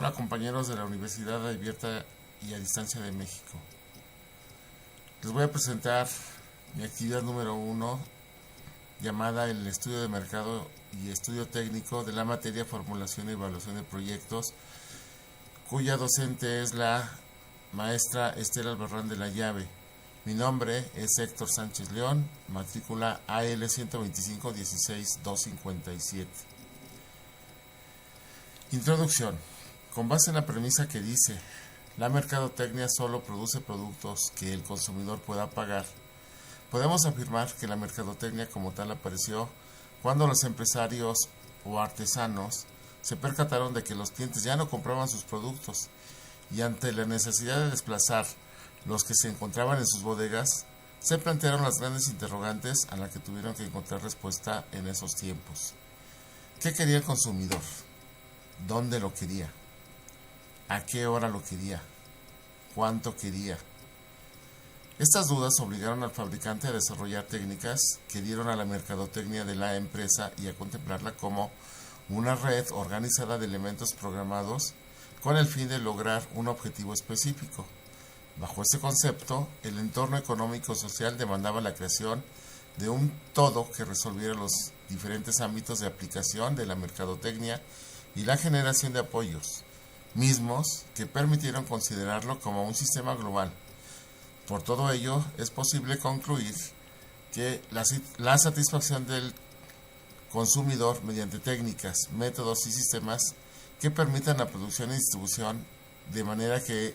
Hola compañeros de la Universidad Abierta y a Distancia de México. Les voy a presentar mi actividad número 1 llamada el estudio de mercado y estudio técnico de la materia formulación y evaluación de proyectos, cuya docente es la maestra Estela Albarrán de la Llave. Mi nombre es Héctor Sánchez León, matrícula AL 125 16 257. Introducción. Con base en la premisa que dice, la mercadotecnia solo produce productos que el consumidor pueda pagar, podemos afirmar que la mercadotecnia como tal apareció cuando los empresarios o artesanos se percataron de que los clientes ya no compraban sus productos y ante la necesidad de desplazar los que se encontraban en sus bodegas, se plantearon las grandes interrogantes a las que tuvieron que encontrar respuesta en esos tiempos. ¿Qué quería el consumidor? ¿Dónde lo quería? ¿A qué hora lo quería? ¿Cuánto quería? Estas dudas obligaron al fabricante a desarrollar técnicas que dieron a la mercadotecnia de la empresa y a contemplarla como una red organizada de elementos programados con el fin de lograr un objetivo específico. Bajo este concepto, el entorno económico-social demandaba la creación de un todo que resolviera los diferentes ámbitos de aplicación de la mercadotecnia y la generación de apoyos, mismos que permitieron considerarlo como un sistema global. Por todo ello, es posible concluir que la satisfacción del consumidor mediante técnicas, métodos y sistemas que permitan la producción y distribución de manera que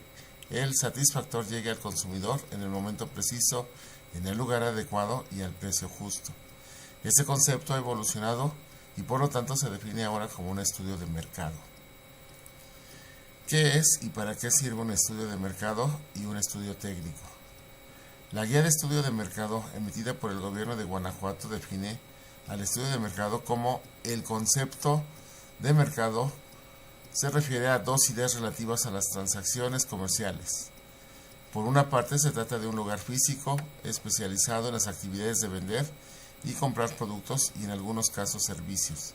el satisfactor llegue al consumidor en el momento preciso, en el lugar adecuado y al precio justo. Este concepto ha evolucionado y por lo tanto se define ahora como un estudio de mercado. ¿Qué es y para qué sirve un estudio de mercado y un estudio técnico? La guía de estudio de mercado emitida por el gobierno de Guanajuato define al estudio de mercado como el concepto de mercado se refiere a dos ideas relativas a las transacciones comerciales. Por una parte se trata de un lugar físico especializado en las actividades de vender y comprar productos y en algunos casos servicios.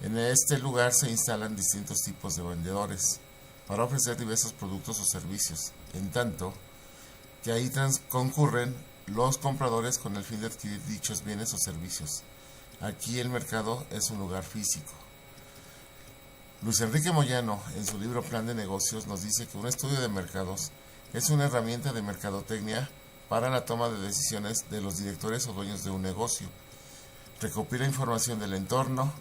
En este lugar se instalan distintos tipos de vendedores para ofrecer diversos productos o servicios, en tanto que ahí concurren los compradores con el fin de adquirir dichos bienes o servicios. Aquí el mercado es un lugar físico. Luis Enrique Moyano, en su libro Plan de Negocios, nos dice que un estudio de mercados es una herramienta de mercadotecnia para la toma de decisiones de los directores o dueños de un negocio. Recopila información del entorno.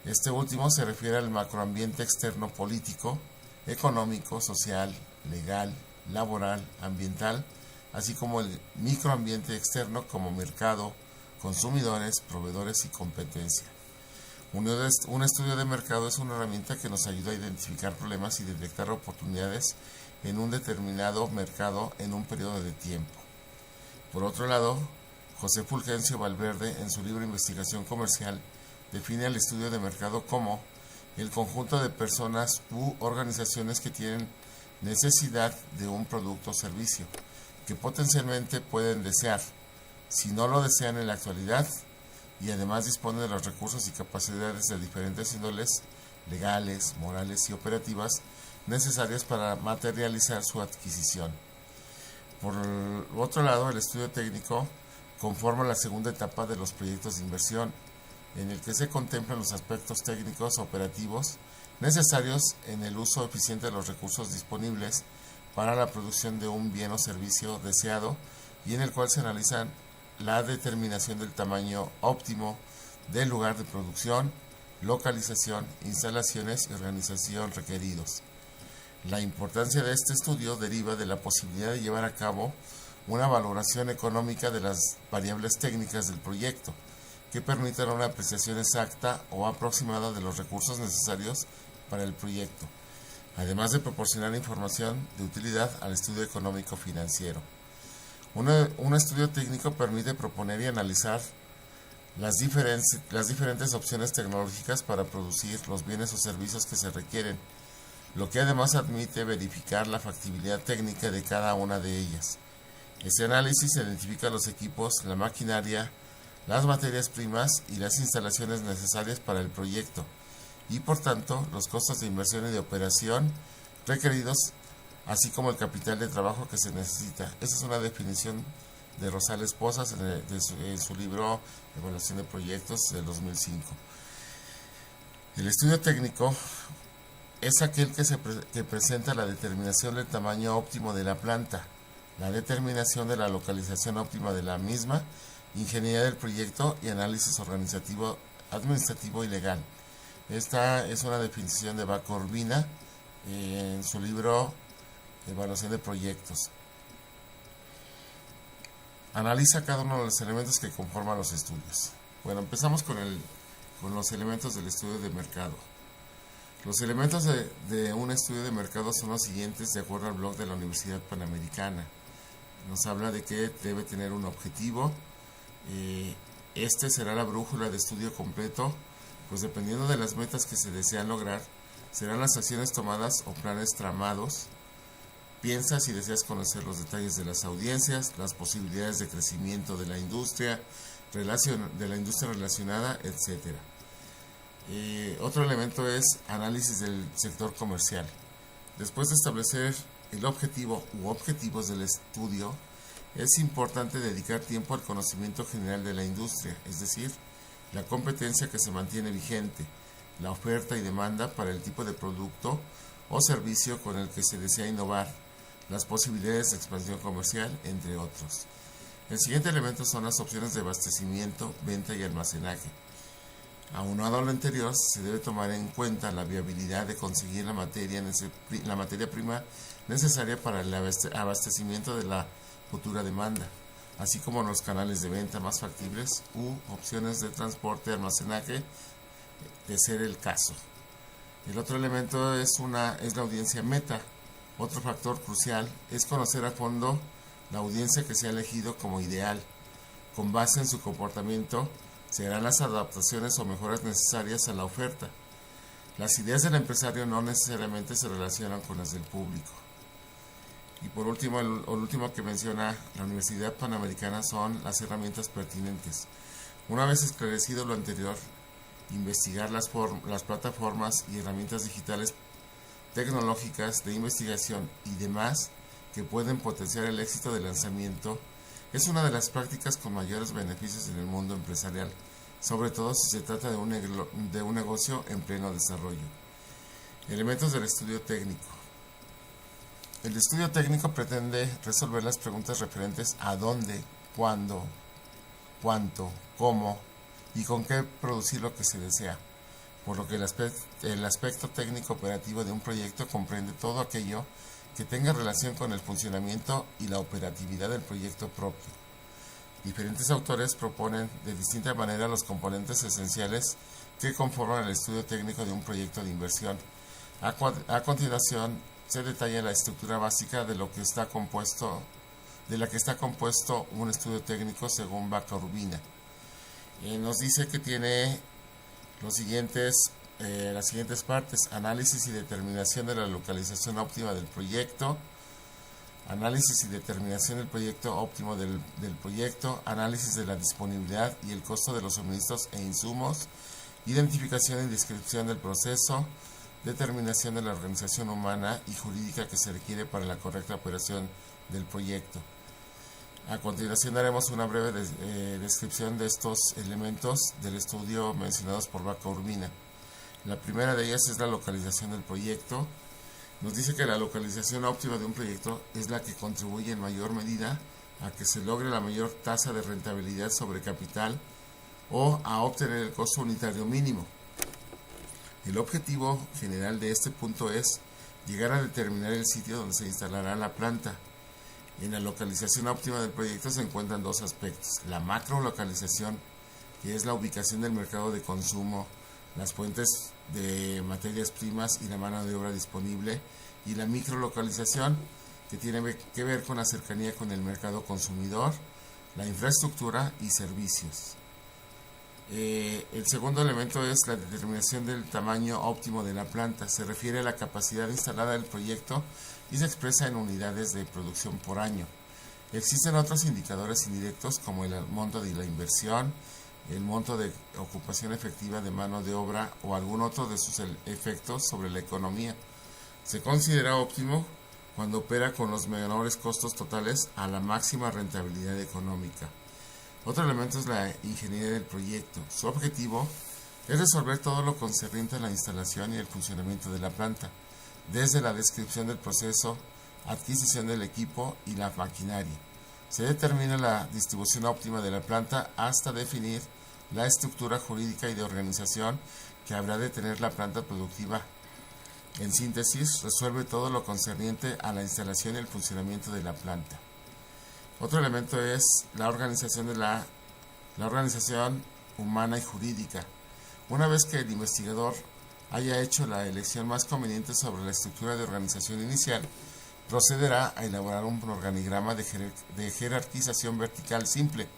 Este último se refiere al macroambiente externo político, económico, social, legal, laboral, ambiental, así como el microambiente externo como mercado, consumidores, proveedores y competencia. Un estudio de mercado es una herramienta que nos ayuda a identificar problemas y detectar oportunidades en un determinado mercado en un periodo de tiempo. Por otro lado, José Fulgencio Valverde, en su libro Investigación Comercial, define el estudio de mercado como el conjunto de personas u organizaciones que tienen necesidad de un producto o servicio, que potencialmente pueden desear, si no lo desean en la actualidad, y además disponen de los recursos y capacidades de diferentes índoles legales, morales y operativas necesarias para materializar su adquisición. Por otro lado, el estudio técnico conforma la segunda etapa de los proyectos de inversión, en el que se contemplan los aspectos técnicos operativos necesarios en el uso eficiente de los recursos disponibles para la producción de un bien o servicio deseado y en el cual se analizan la determinación del tamaño óptimo del lugar de producción, localización, instalaciones y organización requeridos. La importancia de este estudio deriva de la posibilidad de llevar a cabo una valoración económica de las variables técnicas del proyecto, que permitan una apreciación exacta o aproximada de los recursos necesarios para el proyecto, además de proporcionar información de utilidad al estudio económico financiero. Un estudio técnico permite proponer y analizar las diferentes opciones tecnológicas para producir los bienes o servicios que se requieren, lo que además admite verificar la factibilidad técnica de cada una de ellas. Este análisis identifica los equipos, la maquinaria, las materias primas y las instalaciones necesarias para el proyecto, y por tanto los costos de inversión y de operación requeridos, así como el capital de trabajo que se necesita. Esa es una definición de Rosales Posas en su libro Evaluación de Proyectos del 2005. El estudio técnico es aquel que presenta la determinación del tamaño óptimo de la planta, la determinación de la localización óptima de la misma, ingeniería del proyecto y análisis organizativo, administrativo y legal. Esta es una definición de Baco Urbina en su libro Evaluación de Proyectos. Analiza cada uno de los elementos que conforman los estudios. Bueno, empezamos con los elementos del estudio de mercado. Los elementos de un estudio de mercado son los siguientes de acuerdo al blog de la Universidad Panamericana. Nos habla de que debe tener un objetivo. Este será la brújula de estudio completo, pues dependiendo de las metas que se desean lograr, serán las acciones tomadas o planes tramados. Piensa si deseas conocer los detalles de las audiencias, las posibilidades de crecimiento de la industria relacionada, etc. Otro elemento es análisis del sector comercial. Después de establecer el objetivo u objetivos del estudio, es importante dedicar tiempo al conocimiento general de la industria, es decir, la competencia que se mantiene vigente, la oferta y demanda para el tipo de producto o servicio con el que se desea innovar, las posibilidades de expansión comercial, entre otros. El siguiente elemento son las opciones de abastecimiento, venta y almacenaje. Aunado a lo anterior, se debe tomar en cuenta la viabilidad de conseguir la materia prima necesaria para el abastecimiento de la futura demanda, así como los canales de venta más factibles u opciones de transporte y almacenaje, de ser el caso. El otro elemento es la audiencia meta. Otro factor crucial es conocer a fondo la audiencia que se ha elegido como ideal. Con base en su comportamiento, se harán las adaptaciones o mejoras necesarias a la oferta. Las ideas del empresario no necesariamente se relacionan con las del público. Y por último, el último que menciona la Universidad Panamericana son las herramientas pertinentes. Una vez esclarecido lo anterior, investigar las plataformas y herramientas digitales tecnológicas de investigación y demás que pueden potenciar el éxito del lanzamiento es una de las prácticas con mayores beneficios en el mundo empresarial, sobre todo si se trata de un negocio en pleno desarrollo. Elementos del estudio técnico. El estudio técnico pretende resolver las preguntas referentes a dónde, cuándo, cuánto, cómo y con qué producir lo que se desea, por lo que el aspecto técnico operativo de un proyecto comprende todo aquello que tenga relación con el funcionamiento y la operatividad del proyecto propio. Diferentes autores proponen de distinta manera los componentes esenciales que conforman el estudio técnico de un proyecto de inversión. A continuación se detalla la estructura básica de la que está compuesto un estudio técnico según Baco Urbina. Nos dice que tiene las siguientes partes: análisis y determinación de la localización óptima del proyecto, análisis y determinación del proyecto óptimo del proyecto, análisis de la disponibilidad y el costo de los suministros e insumos, identificación y descripción del proceso, determinación de la organización humana y jurídica que se requiere para la correcta operación del proyecto. A continuación daremos una breve descripción de estos elementos del estudio mencionados por Baco Urbina. La primera de ellas es la localización del proyecto. Nos dice que la localización óptima de un proyecto es la que contribuye en mayor medida a que se logre la mayor tasa de rentabilidad sobre capital o a obtener el costo unitario mínimo. El objetivo general de este punto es llegar a determinar el sitio donde se instalará la planta. En la localización óptima del proyecto se encuentran dos aspectos: la macrolocalización, que es la ubicación del mercado de consumo, las fuentes de materias primas y la mano de obra disponible, y la microlocalización, que tiene que ver con la cercanía con el mercado consumidor, la infraestructura y servicios. El segundo elemento es la determinación del tamaño óptimo de la planta. Se refiere a la capacidad instalada del proyecto y se expresa en unidades de producción por año. Existen otros indicadores indirectos como el monto de la inversión, el monto de ocupación efectiva de mano de obra o algún otro de sus efectos sobre la economía. Se considera óptimo cuando opera con los menores costos totales a la máxima rentabilidad económica. Otro elemento es la ingeniería del proyecto. Su objetivo es resolver todo lo concerniente a la instalación y el funcionamiento de la planta, desde la descripción del proceso, adquisición del equipo y la maquinaria. Se determina la distribución óptima de la planta hasta definir la estructura jurídica y de organización que habrá de tener la planta productiva. En síntesis, resuelve todo lo concerniente a la instalación y el funcionamiento de la planta. Otro elemento es la organización humana y jurídica. Una vez que el investigador haya hecho la elección más conveniente sobre la estructura de organización inicial, procederá a elaborar un organigrama de jerarquización vertical simple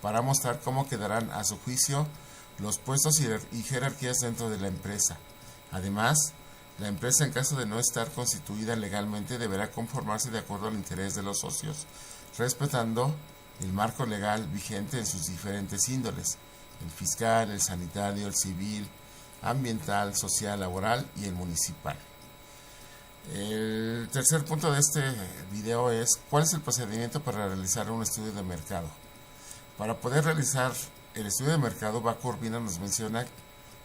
para mostrar cómo quedarán a su juicio los puestos y jerarquías dentro de la empresa. Además, la empresa, en caso de no estar constituida legalmente, deberá conformarse de acuerdo al interés de los socios, respetando el marco legal vigente en sus diferentes índoles: el fiscal, el sanitario, el civil, ambiental, social, laboral y el municipal. El tercer punto de este video es: ¿cuál es el procedimiento para realizar un estudio de mercado? Para poder realizar el estudio de mercado, Baco Urbina nos menciona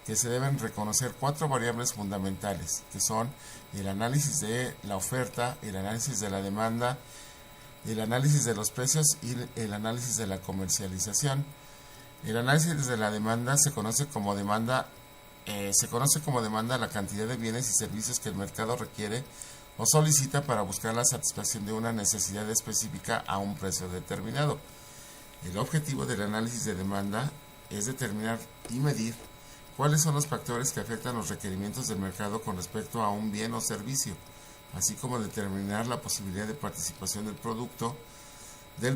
que se deben reconocer 4 variables fundamentales, que son el análisis de la oferta, el análisis de la demanda, el análisis de los precios y el análisis de la comercialización. El análisis de la demanda se conoce como demanda la cantidad de bienes y servicios que el mercado requiere o solicita para buscar la satisfacción de una necesidad específica a un precio determinado. El objetivo del análisis de demanda es determinar y medir cuáles son los factores que afectan los requerimientos del mercado con respecto a un bien o servicio, así como determinar la posibilidad de participación del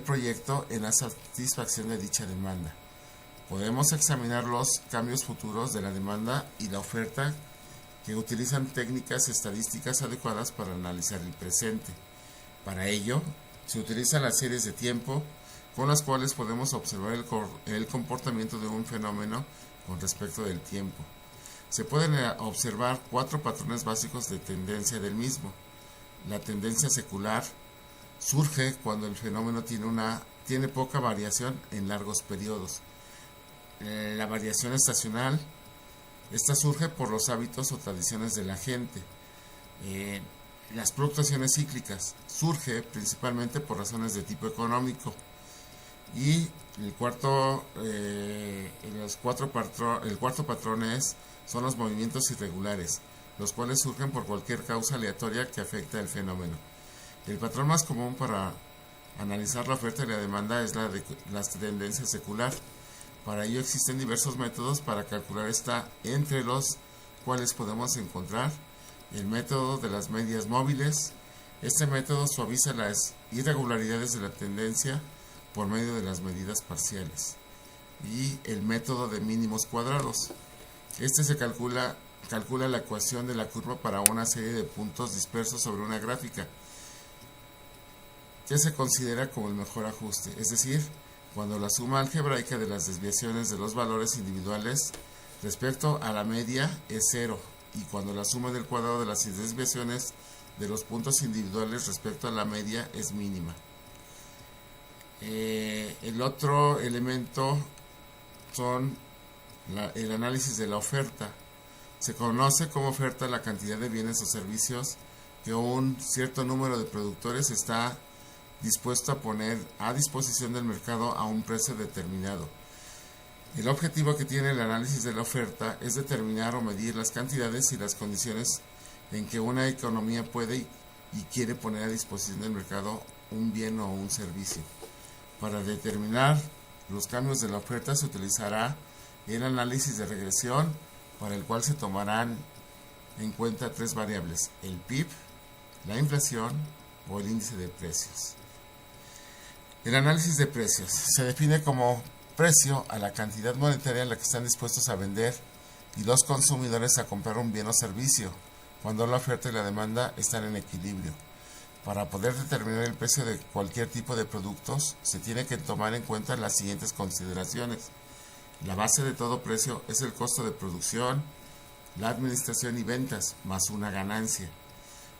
proyecto en la satisfacción de dicha demanda. Podemos examinar los cambios futuros de la demanda y la oferta que utilizan técnicas estadísticas adecuadas para analizar el presente. Para ello, se utilizan las series de tiempo con las cuales podemos observar el comportamiento de un fenómeno con respecto del tiempo. Se pueden observar 4 patrones básicos de tendencia del mismo. La tendencia secular surge cuando el fenómeno tiene poca variación en largos periodos. La variación estacional, esta surge por los hábitos o tradiciones de la gente. Las fluctuaciones cíclicas surge principalmente por razones de tipo económico. Y el cuarto patrón son los movimientos irregulares, los cuales surgen por cualquier causa aleatoria que afecta el fenómeno. El patrón más común para analizar la oferta y la demanda es la tendencia secular. Para ello existen diversos métodos para calcular esta, entre los cuales podemos encontrar el método de las medias móviles. Este método suaviza las irregularidades de la tendencia por medio de las medidas parciales, y el método de mínimos cuadrados. Este se calcula la ecuación de la curva para una serie de puntos dispersos sobre una gráfica, que se considera como el mejor ajuste, es decir, cuando la suma algebraica de las desviaciones de los valores individuales respecto a la media es 0, y cuando la suma del cuadrado de las desviaciones de los puntos individuales respecto a la media es mínima. El otro elemento son el análisis de la oferta. Se conoce como oferta la cantidad de bienes o servicios que un cierto número de productores está dispuesto a poner a disposición del mercado a un precio determinado. El objetivo que tiene el análisis de la oferta es determinar o medir las cantidades y las condiciones en que una economía puede y quiere poner a disposición del mercado un bien o un servicio. Para determinar los cambios de la oferta se utilizará el análisis de regresión, para el cual se tomarán en cuenta 3 variables: el PIB, la inflación o el índice de precios. El análisis de precios se define como precio a la cantidad monetaria a la que están dispuestos a vender y los consumidores a comprar un bien o servicio, cuando la oferta y la demanda están en equilibrio. Para poder determinar el precio de cualquier tipo de productos, se tiene que tomar en cuenta las siguientes consideraciones: La base de todo precio es el costo de producción, la administración y ventas, más una ganancia.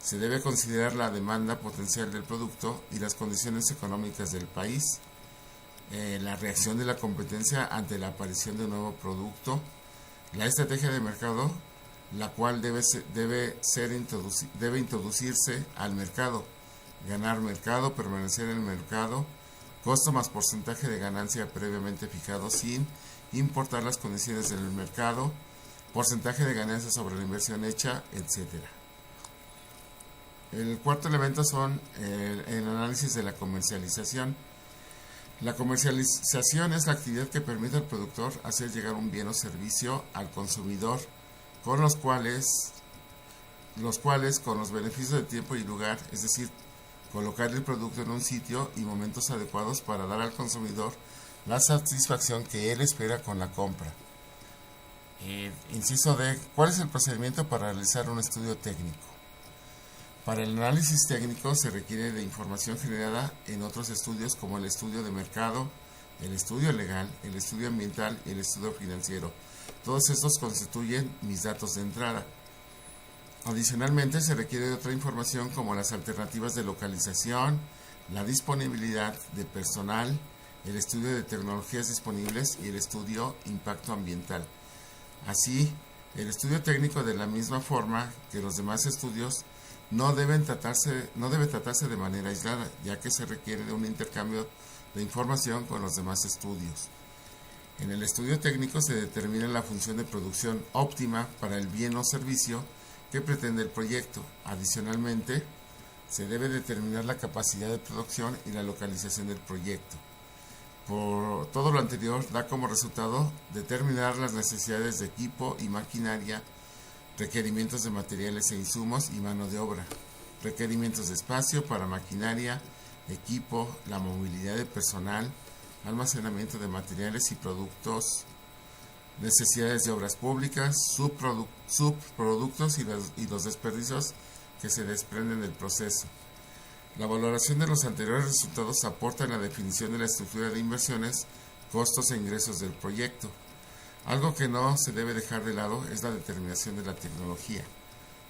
Se debe considerar la demanda potencial del producto y las condiciones económicas del país, la reacción de la competencia ante la aparición de un nuevo producto, la estrategia de mercado, la cual debe introducirse al mercado, ganar mercado, permanecer en el mercado, costo más porcentaje de ganancia previamente fijado sin importar las condiciones del mercado, porcentaje de ganancia sobre la inversión hecha, etcétera. El cuarto elemento son el análisis de la comercialización. La comercialización es la actividad que permite al productor hacer llegar un bien o servicio al consumidor, con los cuales con los beneficios de tiempo y lugar, es decir, colocar el producto en un sitio y momentos adecuados para dar al consumidor la satisfacción que él espera con la compra. Inciso D. ¿Cuál es el procedimiento para realizar un estudio técnico? Para el análisis técnico se requiere de información generada en otros estudios como el estudio de mercado, el estudio legal, el estudio ambiental y el estudio financiero. Todos estos constituyen mis datos de entrada. Adicionalmente se requiere de otra información como las alternativas de localización, la disponibilidad de personal, el estudio de tecnologías disponibles y el estudio impacto ambiental. Así, el estudio técnico, de la misma forma que los demás estudios, no debe tratarse de manera aislada, ya que se requiere de un intercambio de información con los demás estudios. En el estudio técnico se determina la función de producción óptima para el bien o servicio que pretende el proyecto. Adicionalmente, se debe determinar la capacidad de producción y la localización del proyecto. Por todo lo anterior, da como resultado determinar las necesidades de equipo y maquinaria, requerimientos de materiales e insumos y mano de obra, requerimientos de espacio para maquinaria, equipo, la movilidad de personal, almacenamiento de materiales y productos, necesidades de obras públicas, subproductos y los desperdicios que se desprenden del proceso. La valoración de los anteriores resultados aporta en la definición de la estructura de inversiones, costos e ingresos del proyecto. Algo que no se debe dejar de lado es la determinación de la tecnología.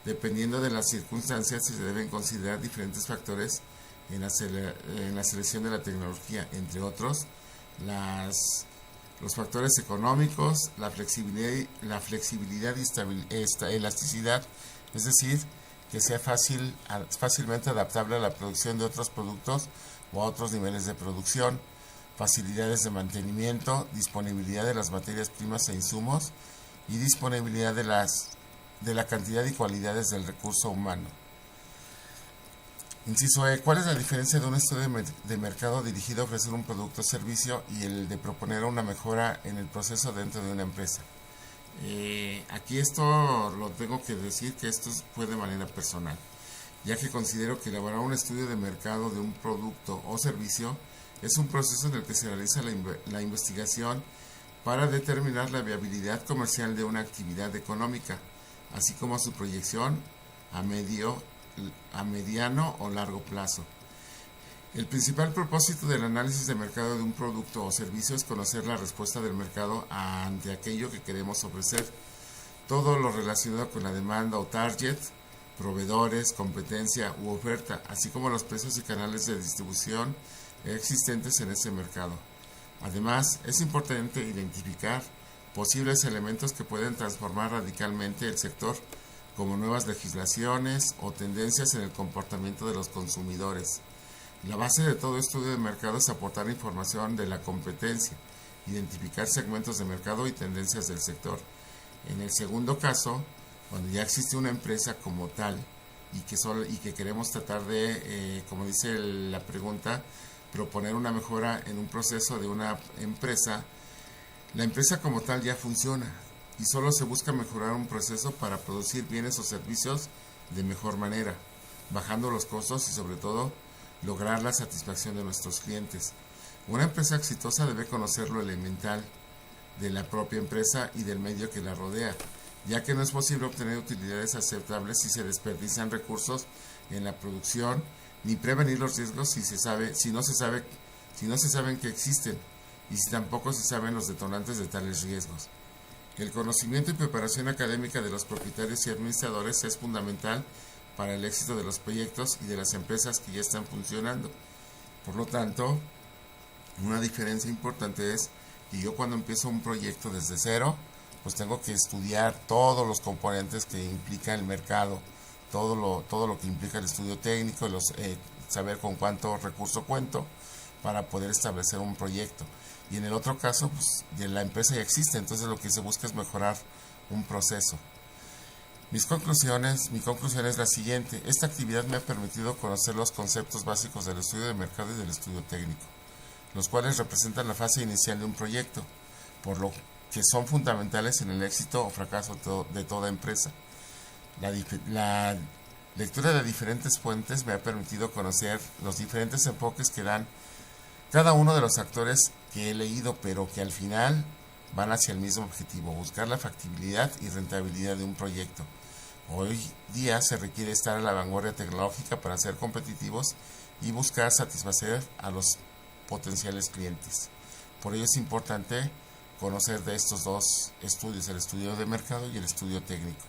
Dependiendo de las circunstancias, se deben considerar diferentes factores en la selección de la tecnología, entre otros, los factores económicos, la flexibilidad y elasticidad, es decir, que sea fácilmente adaptable a la producción de otros productos o a otros niveles de producción, facilidades de mantenimiento, disponibilidad de las materias primas e insumos y disponibilidad de la cantidad y cualidades del recurso humano. Inciso E. ¿Cuál es la diferencia de un estudio de mercado dirigido a ofrecer un producto o servicio y el de proponer una mejora en el proceso dentro de una empresa? Aquí esto lo tengo que decir que esto fue de manera personal, ya que considero que elaborar un estudio de mercado de un producto o servicio es un proceso en el que se realiza la investigación para determinar la viabilidad comercial de una actividad económica, así como su proyección a mediano o largo plazo. El principal propósito del análisis de mercado de un producto o servicio es conocer la respuesta del mercado ante aquello que queremos ofrecer, todo lo relacionado con la demanda o target, proveedores, competencia u oferta, así como los precios y canales de distribución existentes en ese mercado. Además, es importante identificar posibles elementos que pueden transformar radicalmente el sector, como nuevas legislaciones o tendencias en el comportamiento de los consumidores. La base de todo estudio de mercado es aportar información de la competencia, identificar segmentos de mercado y tendencias del sector. En el segundo caso, cuando ya existe una empresa como tal y que queremos tratar de, como dice la pregunta, proponer una mejora en un proceso de una empresa, la empresa como tal ya funciona y solo se busca mejorar un proceso para producir bienes o servicios de mejor manera, bajando los costos y sobre todo lograr la satisfacción de nuestros clientes. Una empresa exitosa debe conocer lo elemental de la propia empresa y del medio que la rodea, ya que no es posible obtener utilidades aceptables si se desperdician recursos en la producción, ni prevenir los riesgos si no se saben que existen. y si tampoco se saben los detonantes de tales riesgos. El conocimiento y preparación académica de los propietarios y administradores es fundamental para el éxito de los proyectos y de las empresas que ya están funcionando. Por lo tanto, una diferencia importante es que yo cuando empiezo un proyecto desde cero, pues tengo que estudiar todos los componentes que implica el mercado, todo lo que implica el estudio técnico, saber con cuánto recurso cuento para poder establecer un proyecto. Y en el otro caso, pues la empresa ya existe, entonces lo que se busca es mejorar un proceso. Mi conclusión es la siguiente: esta actividad me ha permitido conocer los conceptos básicos del estudio de mercado y del estudio técnico, los cuales representan la fase inicial de un proyecto, por lo que son fundamentales en el éxito o fracaso de toda empresa. La lectura de diferentes fuentes me ha permitido conocer los diferentes enfoques que dan cada uno de los actores que he leído, pero que al final van hacia el mismo objetivo: buscar la factibilidad y rentabilidad de un proyecto. Hoy día se requiere estar a la vanguardia tecnológica para ser competitivos y buscar satisfacer a los potenciales clientes. Por ello es importante conocer de estos dos estudios, el estudio de mercado y el estudio técnico.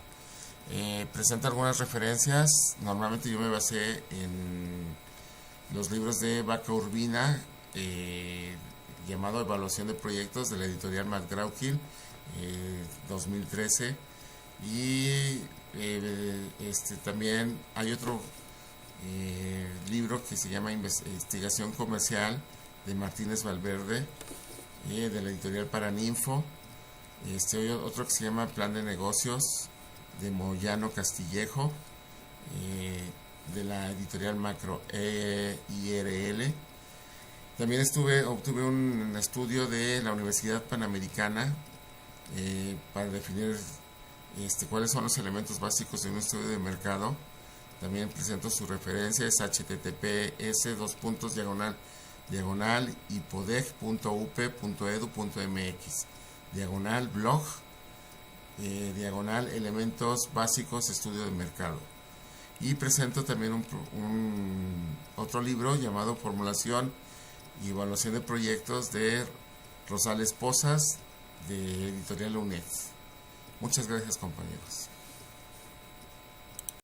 Presento algunas referencias. Normalmente yo me basé en los libros de Vaca Urbina, llamado Evaluación de Proyectos, de la editorial McGraw-Hill, 2013, y también hay otro libro que se llama Investigación Comercial, de Martínez Valverde, de la editorial Paraninfo. Hay otro que se llama Plan de Negocios, de Moyano Castillejo, de la editorial Macro IRL. También obtuve un estudio de la Universidad Panamericana para definir cuáles son los elementos básicos de un estudio de mercado. También presento su referencia, es https://ipodeg.up.edu.mx /blog elementos básicos estudio de mercado. Y presento también otro libro llamado Formulación y Evaluación de Proyectos, de Rosales Pozas, de editorial UNED. Muchas gracias, compañeros.